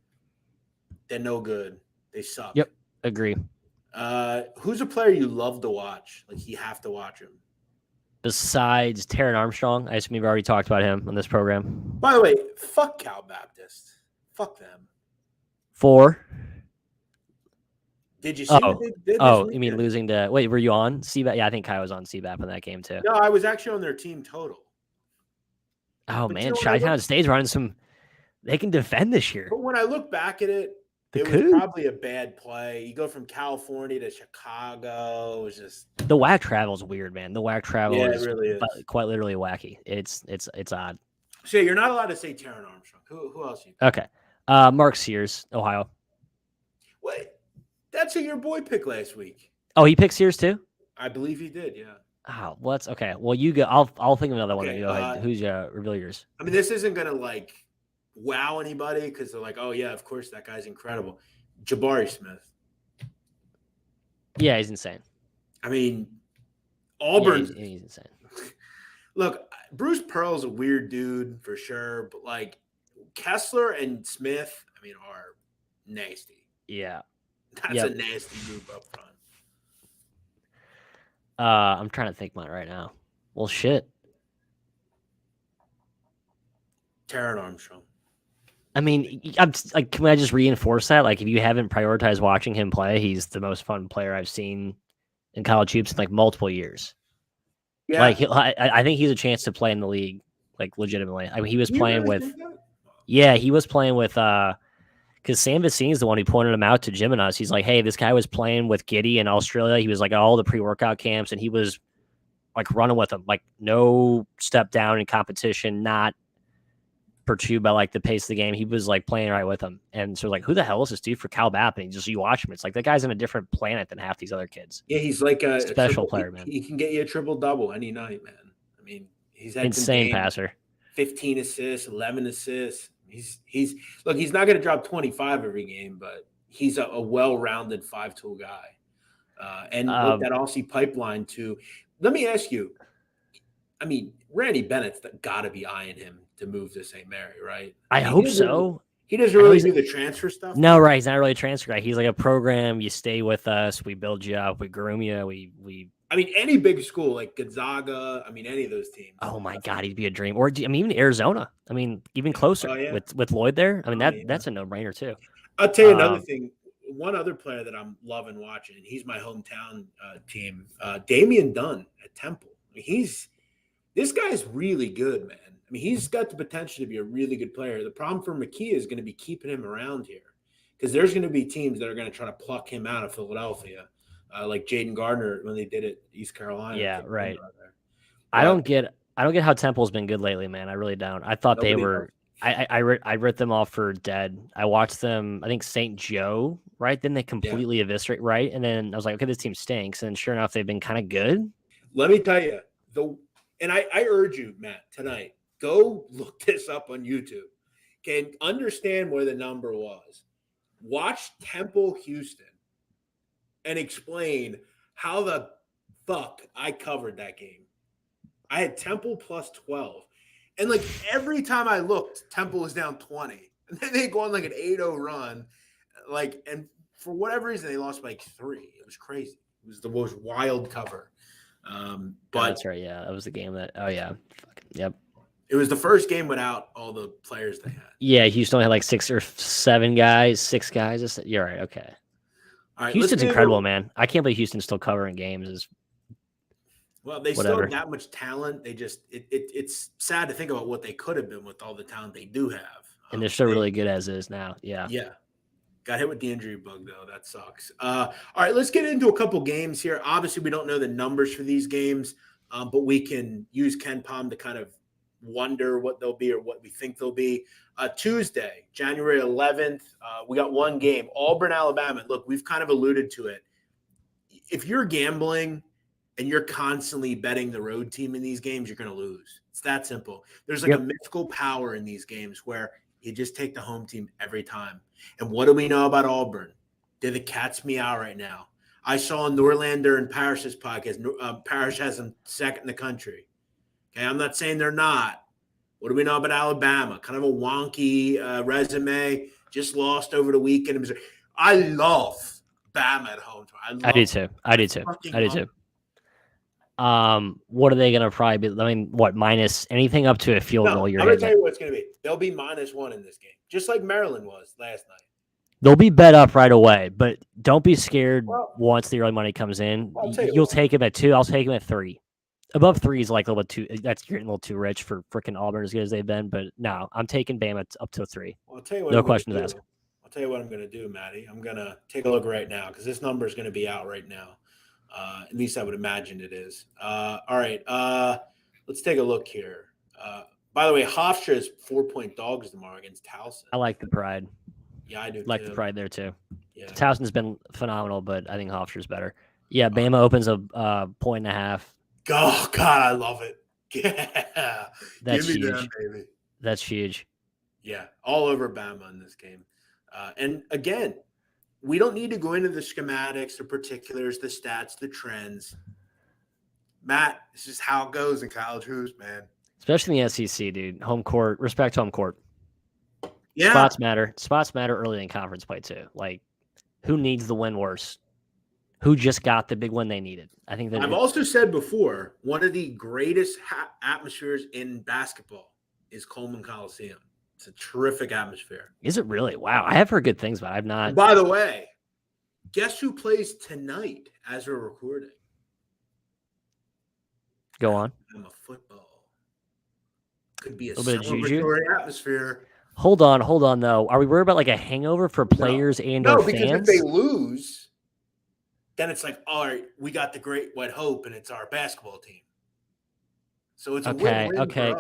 A: they're no good. They suck.
B: Yep. Agree.
A: Who's a player you love to watch? Like, you have to watch him.
B: Besides Taron Armstrong, I assume we've already talked about him on this program.
A: By the way, fuck Cal Baptist. Fuck them.
B: 4.
A: Did you see what they did?
B: You mean losing to? Wait, were you on CBAP? Yeah, I think Kai was on CBAP in that game too.
A: No, I was actually on their team total.
B: Oh, but man, Chi-Town State's running some. They can defend this year.
A: But when I look back at it, it was probably a bad play. You go from California to Chicago. It was just
B: the WAC travel is weird, man. The WAC travel is
A: really
B: quite literally wacky. It's odd.
A: So you're not allowed to say Taron Armstrong. Who else?
B: Okay, Mark Sears, Ohio.
A: Wait, that's who your boy picked last week.
B: Oh, he picked Sears too?
A: I believe he did. Yeah.
B: Oh, what's okay? Well, you go. I'll think of another one.
A: Okay,
B: Go ahead. Who's reveal yours?
A: I mean, this isn't gonna like wow anybody because they're like, oh yeah, of course that guy's incredible. Jabari Smith.
B: Yeah, he's insane.
A: I mean, Auburn.
B: Yeah, he's insane.
A: Look, Bruce Pearl's a weird dude for sure, but like Kessler and Smith, I mean, are nasty.
B: Yeah.
A: That's a nasty group up front.
B: I'm trying to think mine right now. Well, shit.
A: Taron Armstrong.
B: I mean, I'm like, can I just reinforce that? Like, if you haven't prioritized watching him play, he's the most fun player I've seen in college hoops in like multiple years. Yeah. Like, I think he's a chance to play in the league, like legitimately. I mean, he was playing with, he was playing with, because Sam Vecine is the one who pointed him out to Jim and us. He's like, hey, this guy was playing with Giddy in Australia. He was like at all the pre-workout camps, and he was like running with him, like no step down in competition, not perturbed by like the pace of the game. He was like playing right with him. And so like, who the hell is this dude for Cal Bap? And you watch him. It's like that guy's on a different planet than half these other kids.
A: Yeah, he's like a
B: special player, man.
A: He can get you a triple-double any night, man. I mean, he's had
B: insane passer.
A: 15 assists, 11 assists. He's not going to drop 25 every game, but he's a well-rounded 5-tool guy. And with that Aussie pipeline too. Let me ask you, I mean, Randy Bennett's got to be eyeing him to move to St. Mary, right?
B: I hope so.
A: He doesn't really do the transfer stuff.
B: No, right. He's not really a transfer guy. He's like a program. You stay with us. We build you up. We groom you. We.
A: I mean, any big school like Gonzaga. I mean, any of those teams.
B: Oh my God, he'd be a dream. Or I mean, even Arizona. I mean, even closer with Lloyd there. I mean, that's a no-brainer too.
A: I'll tell you another thing. One other player that I'm loving watching, and he's my hometown team, Damian Dunn at Temple. I mean, this guy's really good, man. I mean, he's got the potential to be a really good player. The problem for McKee is going to be keeping him around here because there's going to be teams that are going to try to pluck him out of Philadelphia, like Jaden Gardner when they did it at East Carolina.
B: Yeah, right. I don't get how Temple's been good lately, man. I really don't. I thought they were. I wrote them off for dead. I watched them. I think St. Joe, right? Then they completely eviscerate, right? And then I was like, okay, this team stinks. And sure enough, they've been kind of good.
A: Let me tell you, and I urge you, Matt, tonight, go look this up on YouTube. Can understand where the number was. Watch Temple Houston and explain how the fuck I covered that game. I had Temple plus 12. And like every time I looked, Temple was down 20. And then they go on like an 8-0 run. Like, and for whatever reason, they lost by like 3. It was crazy. It was the most wild cover. But
B: that's right. Yeah, that was the game that. Oh yeah. Yep.
A: It was the first game without all the players they had.
B: Yeah, Houston only had like 6 or 7 guys, 6 guys. You're right. Okay. All right, Houston's incredible, man. I can't believe Houston's still covering games.
A: Well, they still have that much talent. They just it's sad to think about what they could have been with all the talent they do have.
B: And they're still really good as is now. Yeah.
A: Yeah. Got hit with the injury bug, though. That sucks. All right, let's get into a couple games here. Obviously, we don't know the numbers for these games, but we can use Ken Palm to kind of wonder what they'll be or what we think they'll be. Tuesday, January 11th, we got one game, Auburn, Alabama. Look, we've kind of alluded to it. If you're gambling and you're constantly betting the road team in these games, you're going to lose. It's that simple. There's like
B: Yep.
A: a mythical power in these games where you just take the home team every time. And what do we know about Auburn? They're the cat's meow right now. I saw Norlander and Parrish's podcast. Parrish has them second in the country. Okay, I'm not saying they're not. What do we know about Alabama? Kind of a wonky resume. Just lost over the weekend. I love Bama at home.
B: I do too. I do too. What are they going to probably be? I mean, what, minus anything up to a field goal?
A: I'm going to tell you what it's going to be. They'll be -1 in this game, just like Maryland was last night.
B: They'll be bet up right away, but don't be scared once the early money comes in. You'll take him at 2. I'll take him at 3. Above 3 is like a little too. That's getting a little too rich for freaking Auburn as good as they've been. But no, I'm taking Bama up to 3.
A: Well, I'll tell you what.
B: No questions asked.
A: I'll tell you what I'm going to do, Maddie. I'm going to take a look right now because this number is going to be out right now. At least I would imagine it is. All right. Let's take a look here. By the way, Hofstra is 4-point dogs tomorrow against Towson.
B: I like the pride.
A: Yeah, I do.
B: Like the pride there too.
A: Yeah.
B: Towson's been phenomenal, but I think Hofstra's better. Yeah, Bama opens a 1.5.
A: Oh God, I love it. Yeah,
B: that's
A: give me
B: huge.
A: that, baby.
B: That's huge.
A: Yeah, all over Bama in this game. And again, we don't need to go into the schematics, the particulars, the stats, the trends. Matt, this is how it goes in college hoops, man.
B: Especially in the SEC, dude. Home court, respect home court.
A: Yeah.
B: Spots matter. Spots matter early in conference play, too. Like, who needs the win worse? Who just got the big win they needed? I think that
A: I've also said before, one of the greatest atmospheres in basketball is Coleman Coliseum. It's a terrific atmosphere.
B: Is it really? Wow. I have heard good things, but I've not.
A: And by the way, guess who plays tonight as we're recording?
B: Go on.
A: I'm a football. Could be a
B: little bit of juju
A: atmosphere.
B: Hold on, though. Are we worried about like a hangover for players and or fans?
A: No, because if they lose, then it's like, all right, we got the great white hope, and it's our basketball team. So it's a win-win.
B: Okay.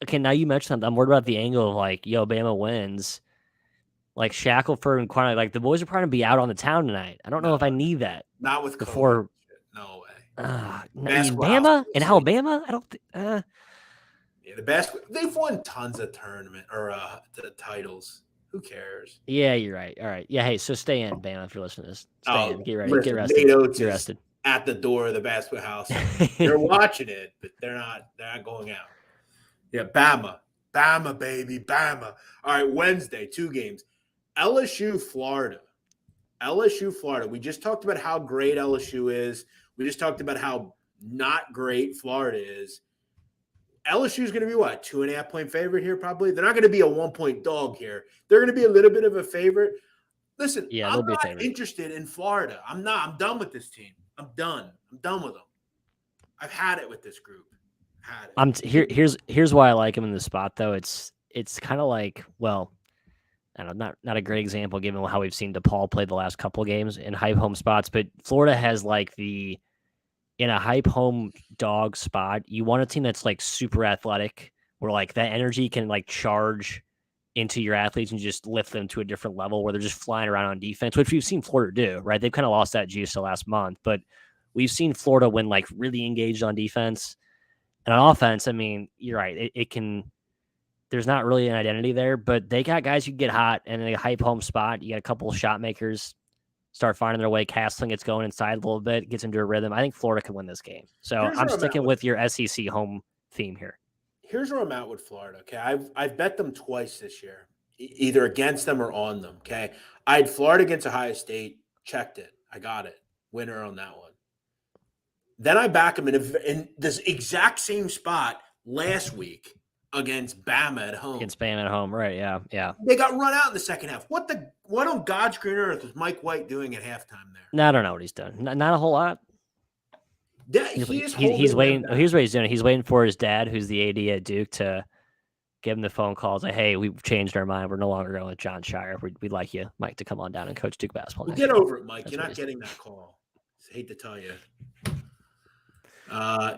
B: Okay. Now you mentioned something. I'm worried about the angle of like, yo, Bama wins. Like Shackelford and Quantity, like the boys are probably gonna be out on the town tonight. I don't know if I need that.
A: Not with
B: before.
A: No way.
B: Bama and Alabama. I don't think.
A: Yeah, the basketball. They've won tons of tournament or the titles. Who cares?
B: Yeah, you're right. All right. Yeah. Hey, so stay in, Bama, if you're listening to this. Stay in. Get ready.
A: Listen,
B: get rested. Get rested.
A: At the door of the basketball house. They're watching it, but they're not going out. Yeah, Bama, baby, Bama. All right, Wednesday, 2 games. LSU, Florida. We just talked about how great LSU is. We just talked about how not great Florida is. LSU is going to be what, 2.5-point favorite here probably? They're not going to be a 1-point dog here. They're going to be a little bit of a favorite. Listen,
B: yeah,
A: I'm not interested in Florida. I'm done with this team. I'm done with them. I've had it with this group.
B: Here's why I like him in the spot though. It's kind of like, well, I don't know, not a great example given how we've seen DePaul play the last couple of games in hype home spots, but Florida has like in a hype home dog spot, you want a team that's like super athletic, where like that energy can like charge into your athletes and just lift them to a different level where they're just flying around on defense, which we've seen Florida do, right? They've kind of lost that juice the last month, but we've seen Florida when like really engaged on defense and on offense. I mean, you're right. It can, there's not really an identity there, but they got guys who get hot and in a hype home spot. You got a couple of shot makers start finding their way. Castling gets going inside a little bit, gets into a rhythm. I think Florida can win this game. So I'm sticking with your SEC home theme here.
A: Here's where I'm at with Florida. Okay, I've bet them twice this year, either against them or on them. Okay, I had Florida against Ohio State, checked it, I got it, winner on that one. Then I back them in this exact same spot last week against Bama at home.
B: Against Bama at home, right? Yeah.
A: They got run out in the second half. What on God's green earth was Mike White doing at halftime there?
B: No, I don't know what he's done. Not a whole lot. He's waiting. Here's what he's doing. He's waiting for his dad, who's the AD at Duke, to give him the phone call. Say, hey, we've changed our mind. We're no longer going with John Shire. We'd like you, Mike, to come on down and coach Duke basketball.
A: Get over it, Mike. You're not getting that call. I hate to tell you.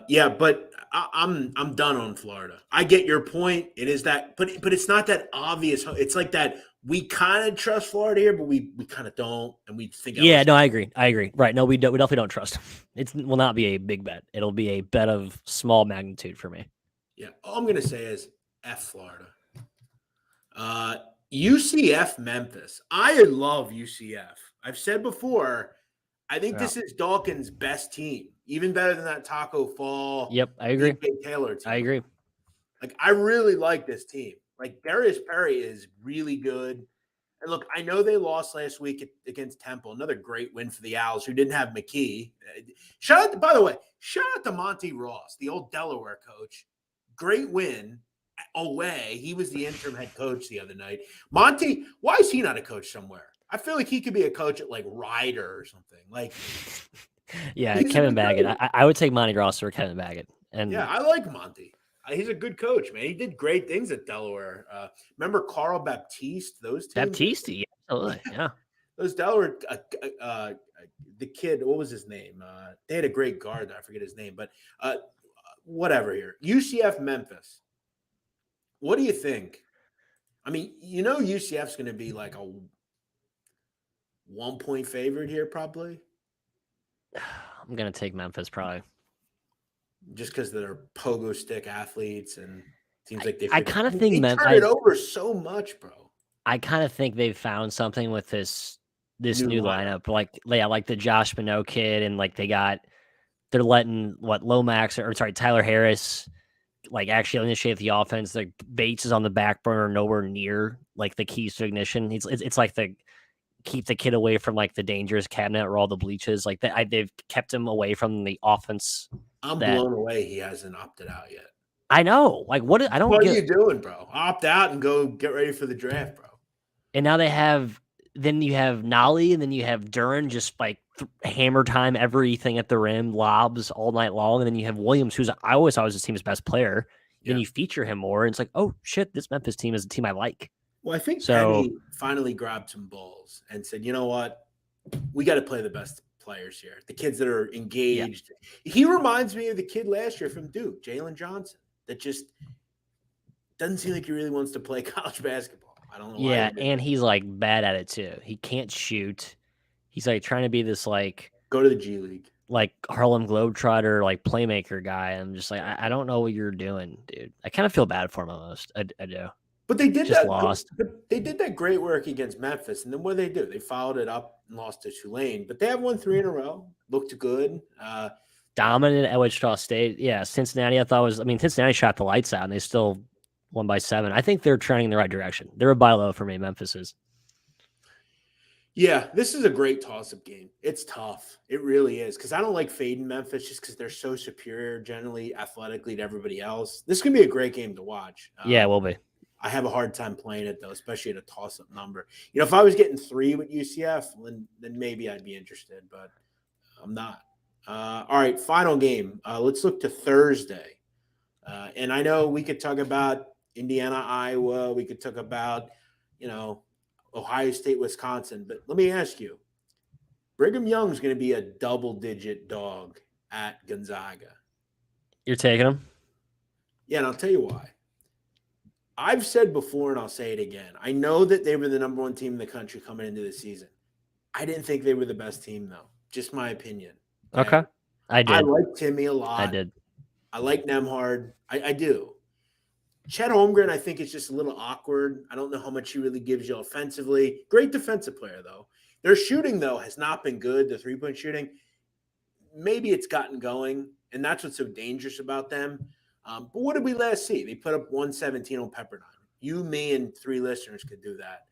A: Yeah, but I'm done on Florida. I get your point. It is that, but it's not that obvious. It's like that we kind of trust Florida here, but we kind of don't, and we think
B: Yeah,
A: LSU.
B: no, I agree. Right. No, we definitely don't trust him. It will not be a big bet. It'll be a bet of small magnitude for me.
A: Yeah, all I'm gonna say is F Florida. UCF Memphis. I love UCF. I've said before, I think this is Dawkins' best team, even better than that Taco Fall.
B: Yep, I agree.
A: DJ Taylor team.
B: I agree.
A: Like, I really like this team. Like, Darius Perry is really good. And look, I know they lost last week against Temple. Another great win for the Owls, who didn't have McKee. By the way, shout out to Monty Ross, the old Delaware coach. Great win away. He was the interim head coach the other night. Monty, why is he not a coach somewhere? I feel like he could be a coach at like Ryder or something. Like,
B: yeah, Kevin Baggett. I would take Monty Ross or Kevin Baggett. And
A: yeah, I like Monty. He's a good coach, man. He did great things at Delaware. Remember Carl Baptiste? Those two.
B: Baptiste, yeah, absolutely, yeah.
A: Those Delaware, the kid, what was his name? They had a great guard. I forget his name, but whatever here. UCF Memphis. What do you think? I mean, UCF's going to be like a 1-point favorite here, probably.
B: I'm going to take Memphis, probably.
A: Just because they're pogo stick athletes, and it seems like
B: I kind of think
A: they turn it over so much, bro.
B: I kind of think they've found something with this new lineup. Like the Josh Minot kid, and like they're letting Tyler Harris actually initiate the offense. Like Bates is on the back burner, nowhere near like the keys to ignition. It's like keep the kid away from like the dangerous cabinet or all the bleachers. Like they've kept him away from the offense.
A: I'm blown away he hasn't opted out yet.
B: I know. Like what are
A: you doing, bro? Opt out and go get ready for the draft, bro.
B: And now then you have Nolly, and then you have Duran just like hammer time everything at the rim, lobs all night long. And then you have Williams, who's I always thought was his team's best player. Yeah. Then you feature him more, and it's like, oh shit, this Memphis team is a team I like.
A: Well, I think Penny finally grabbed some balls and said, you know what? We got to play the best players here. The kids that are engaged. Yeah. He reminds me of the kid last year from Duke, Jalen Johnson, that just doesn't seem like he really wants to play college basketball. I don't know why.
B: Yeah, and he's like bad at it too. He can't shoot. He's like trying to be this like
A: go to the G League,
B: like Harlem Globetrotter, like playmaker guy. I'm just like, I don't know what you're doing, dude. I kind of feel bad for him almost. I do.
A: But they did
B: just
A: that.
B: Lost.
A: They did that great work against Memphis, and then what did they do? They followed it up and lost to Tulane. But they have won 3 in a row. Looked good.
B: Dominant at Wichita State. Yeah, Cincinnati. Cincinnati shot the lights out, and they still won by 7. I think they're trending in the right direction. They're a buy low for me. Memphis is.
A: Yeah, this is a great toss-up game. It's tough. It really is, because I don't like fading Memphis just because they're so superior generally athletically to everybody else. This can be a great game to watch.
B: Yeah, it will be.
A: I have a hard time playing it, though, especially at a toss-up number. If I was getting 3 with UCF, then maybe I'd be interested, but I'm not. All right, final game. Let's look to Thursday. And I know we could talk about Indiana, Iowa. We could talk about, Ohio State, Wisconsin. But let me ask you, Brigham Young's going to be a double-digit dog at Gonzaga.
B: You're taking them?
A: Yeah, and I'll tell you why. I've said before, and I'll say it again. I know that they were the number 1 team in the country coming into the season. I didn't think they were the best team, though. Just my opinion.
B: Okay. I did.
A: I like Timmy a lot.
B: I did.
A: I like Nemhard. I do. Chet Holmgren, I think, is just a little awkward. I don't know how much he really gives you offensively. Great defensive player, though. Their shooting, though, has not been good, the three-point shooting. Maybe it's gotten going, and that's what's so dangerous about them. But what did we last see? They put up 117 on Pepperdine. You, me, and 3 listeners could do that.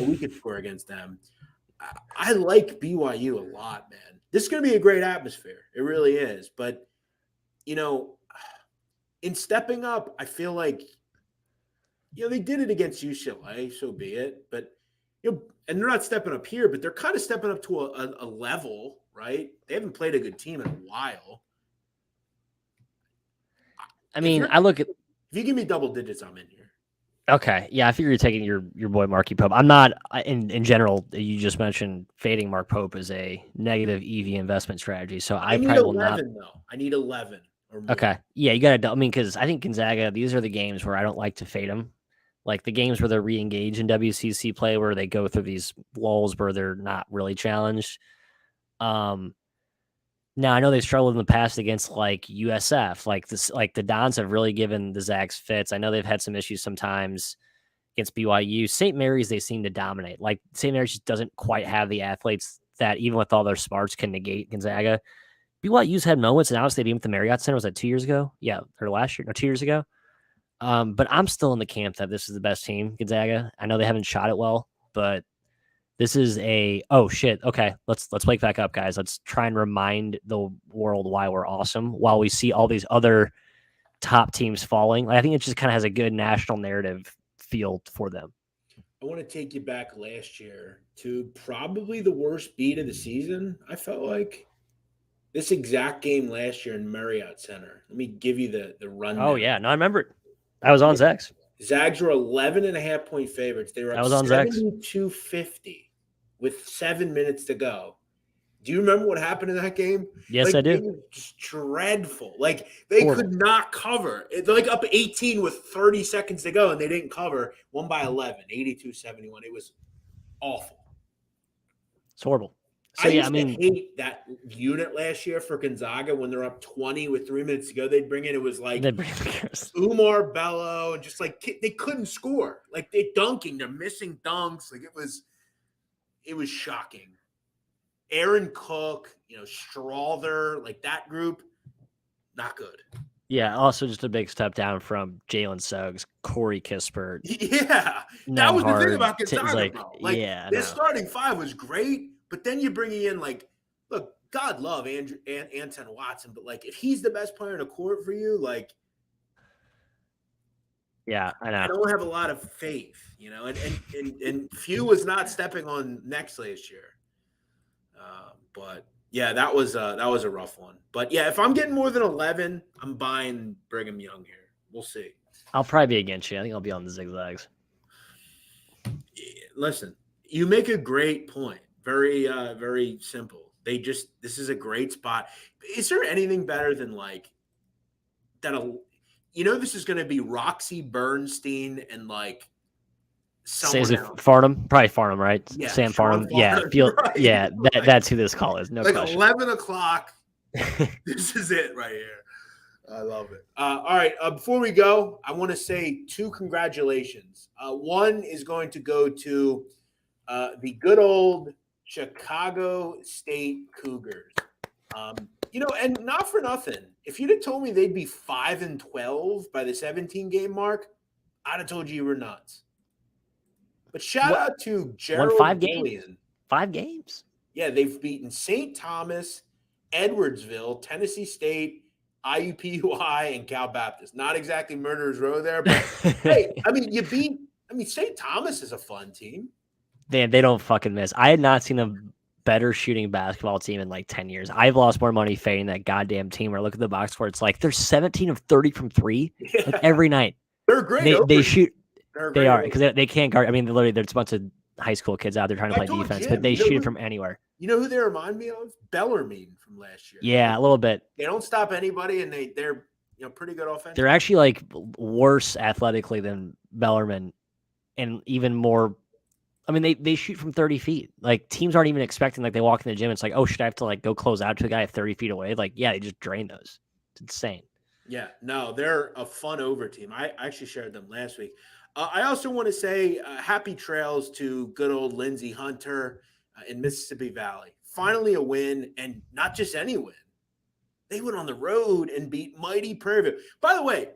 A: We could score against them. I like BYU a lot, man. This is going to be a great atmosphere. It really is. But, in stepping up, I feel like, they did it against UCLA, so be it. But, and they're not stepping up here, but they're kind of stepping up to a level, right? They haven't played a good team in a while.
B: I mean, I look at.
A: If you give me double digits, I'm in here.
B: Okay, yeah, I figure you're taking your boy Marky Pope. I'm not. In general, you just mentioned fading Mark Pope as a negative EV investment strategy. So I probably will not.
A: Though. I need 11 or more.
B: Okay, yeah, you got to. I mean, because I think Gonzaga. These are the games where I don't like to fade them. like the games where they're re-engaged in WCC play, where they go through these lulls where they're not really challenged. Now I know they struggled in the past against like USF, like this, like the Dons have really given the Zags fits. I know they've had some issues sometimes against BYU. St. Mary's, they seem to dominate. Like St. Mary's just doesn't quite have the athletes that, even with all their smarts, can negate Gonzaga. BYU's had moments, and obviously they beat the Marriott Center. Was that 2 years ago? Yeah, or last year? No, 2 years ago. But I'm still in the camp that this is the best team, Gonzaga. I know they haven't shot it well, but this is oh shit. Okay, let's wake back up, guys. Let's try and remind the world why we're awesome while we see all these other top teams falling. Like, I think it just kind of has a good national narrative feel for them.
A: I want to take you back last year to probably the worst beat of the season. I felt like this exact game last year in Marriott Center. Let me give you the rundown.
B: Oh yeah, no, I remember it. I was on Zags.
A: Zags were 11.5-point favorites. They were up 72-50 with 7 minutes to go. Do you remember what happened in that game?
B: Yes, I do.
A: It was just dreadful. Like, they could not cover. They're like up 18 with 30 seconds to go, and they didn't cover. Won by 11, 82-71. It was awful.
B: It's horrible.
A: So, I used to hate that unit last year for Gonzaga when they're up 20 with 3 minutes to go. They'd bring in, it was like Umar Bello, and just like they couldn't score. Like, they're dunking, they're missing dunks. Like, it was shocking. Aaron Cook, Strother, like that group, not good.
B: Yeah, also just a big step down from Jalen Suggs, Corey Kispert.
A: Yeah, that was the thing about Gonzaga, bro. Like, their starting five was great, but then you're bringing in, like, look, God love Anton Watson, but, like, if he's the best player in the court for you, like,
B: yeah, I know.
A: I don't have a lot of faith, and Few was not stepping on necks last year. But yeah, that was a rough one. But yeah, if I'm getting more than 11, I'm buying Brigham Young here. We'll see.
B: I'll probably be against you. I think I'll be on the Zigzags.
A: Listen, you make a great point. Very, very simple. This is a great spot. Is there anything better than like that? This is going to be Roxy Bernstein and like someone else.
B: Farnham, probably Farnham, right?
A: Yeah,
B: Sam Farnham. Yeah,
A: right.
B: That's who this call is. No
A: like
B: question.
A: 11 o'clock. This is it right here. I love it. All right. Before we go, I want to say 2 congratulations. One is going to go to the good old Chicago State Cougars. And not for nothing. If you'd have told me they'd be 5-12 by the 17-game mark, I'd have told you were nuts. But shout out to Gerald
B: 5
A: Gillian.
B: games. 5 games.
A: Yeah, they've beaten St. Thomas, Edwardsville, Tennessee State, IUPUI, and Cal Baptist. Not exactly Murderers Row there, but hey, St. Thomas is a fun team.
B: They don't fucking miss. I had not seen a better shooting basketball team in like 10 years. I've lost more money fading that goddamn team. Or look at the box score. It's like they're 17 of 30 from 3 like every night.
A: They're great.
B: They shoot. They are, because they can't guard. I mean, literally, there's a bunch of high school kids out there trying to play defense, but they shoot it from anywhere.
A: You know who they remind me of? Bellarmine from last year.
B: Yeah, a little bit.
A: They don't stop anybody, and they're pretty good offense.
B: They're actually like worse athletically than Bellarmine, and even more. I mean, they shoot from 30 feet. Like, teams aren't even expecting, like, they walk in the gym. It's like, oh, should I have to like go close out to a guy 30 feet away? Like, yeah, they just drain those. It's insane.
A: Yeah, no, they're a fun over team. I actually shared them last week. I also want to say happy trails to good old Lindsey Hunter in Mississippi Valley. Finally a win, and not just any win. They went on the road and beat mighty Prairie View. By the way,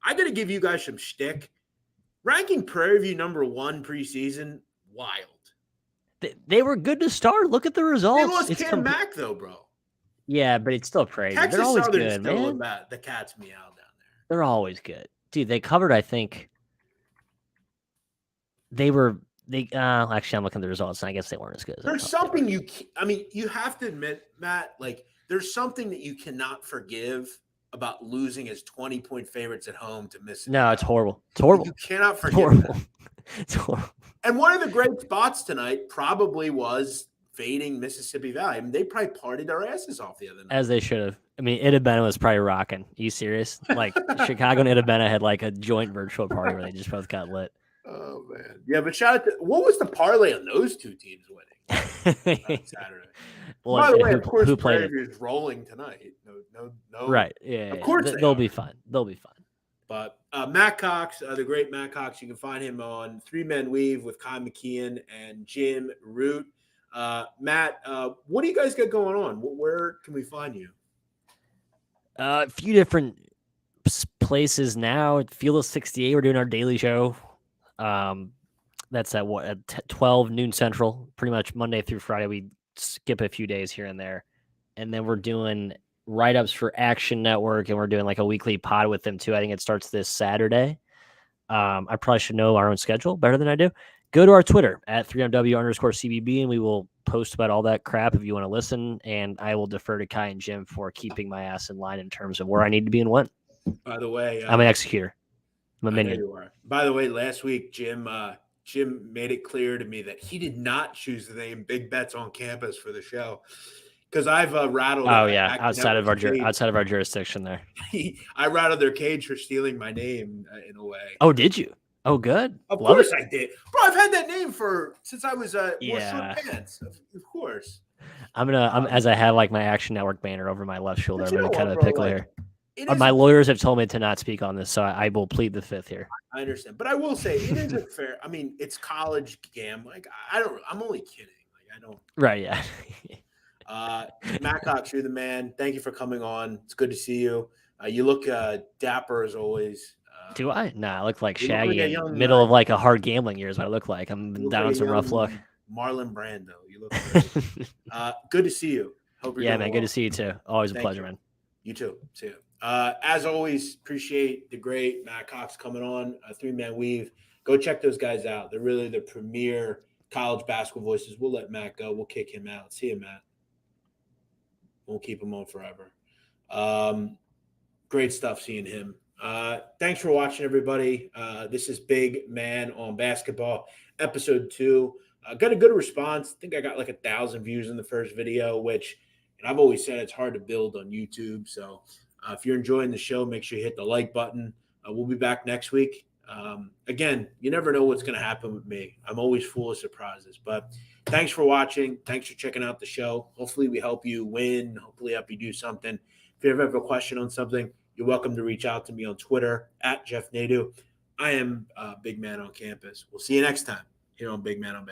A: I got to give you guys some shtick. Ranking Prairie View number 1 preseason, wild.
B: They were good to start. Look at the results.
A: They lost Cam Mack, though, bro.
B: Yeah, but it's still Prairie View.
A: Texas
B: They're always
A: Southern
B: good,
A: still
B: man.
A: The cat's meow down there.
B: They're always good. Dude, they covered, I think. Actually, I'm looking at the results, and I guess they weren't as good.
A: There's something you have to admit, Matt, like, there's something that you cannot forgive about losing as 20-point favorites at home to Mississippi.
B: No, it's horrible. It's horrible.
A: You cannot forgive that.
B: It's horrible.
A: And one of the great spots tonight probably was fading Mississippi Valley. I mean, they probably partied their asses off the other night.
B: As they should have. I mean, Idabena was probably rocking. Are you serious? Like Chicago and Idabena had like a joint virtual party where they just both got lit.
A: Oh man, yeah. But shout out to what was the parlay on those two teams winning on Saturday?
B: Well,
A: by the way, of course,
B: who played it?
A: is rolling tonight. No.
B: Right. Yeah.
A: Of course,
B: they'll be fun. They'll be fun.
A: But Matt Cox, the great Matt Cox, you can find him on Three Men Weave with Kai McKeon and Jim Root. Matt, what do you guys got going on? Where can we find you?
B: A few different places now. At Field of 68, we're doing our daily show. That's at 12 noon Central, pretty much Monday through Friday. We skip a few days here and there. And then we're doing write-ups for Action Network, and we're doing like a weekly pod with them too. I think it starts this Saturday. I probably should know our own schedule better than I do. Go to our Twitter at 3MW_CBB, and we will post about all that crap if you want to listen. And I will defer to Kai and Jim for keeping my ass in line in terms of where I need to be and when.
A: By the way,
B: I'm an executor. I'm a minion.
A: You are. By the way, last week, Jim made it clear to me that he did not choose the name Big Bets on Campus for the show. Because I've rattled.
B: Oh yeah, outside of our jurisdiction there.
A: I rattled their cage for stealing my name in a way.
B: Oh, did you? Oh, good.
A: Of course I did, bro. I've had that name since I was wore short pants. Of course.
B: I'm as I have like my Action Network banner over my left shoulder. I'm in kind of a pickle here. My lawyers have told me to not speak on this, so I will plead the fifth here.
A: I understand, but I will say it isn't fair. I mean, it's college gam. Like I'm only kidding. Like I don't.
B: Right. Yeah.
A: Matt Cox, you're the man. Thank you for coming on. It's good to see you. You look dapper as always.
B: Do I? Nah, I look like Shaggy in the middle of like a hard gambling year is what I look like. I'm down on some rough luck.
A: Marlon Brando. You look great. Good to see you. Hope you're
B: man. Good to see you too. Always a pleasure, man.
A: You too. See you. As always, appreciate the great Matt Cox coming on. Three Man Weave. Go check those guys out. They're really the premier college basketball voices. We'll let Matt go. We'll kick him out. See you, Matt. Won't keep him on forever. Great stuff seeing him. Thanks for watching, everybody. This is Big Man on Basketball, episode 2. Got a good response. I think I got like 1,000 views in the first video, which, and I've always said it's hard to build on YouTube. So if you're enjoying the show, make sure you hit the like button. We'll be back next week. Again, you never know what's going to happen with me. I'm always full of surprises. But thanks for watching. Thanks for checking out the show. Hopefully we help you win. Hopefully help you do something. If you ever have a question on something, you're welcome to reach out to me on Twitter at Jeff Nadu. I am Big Man on Campus. We'll see you next time here on Big Man on Campus.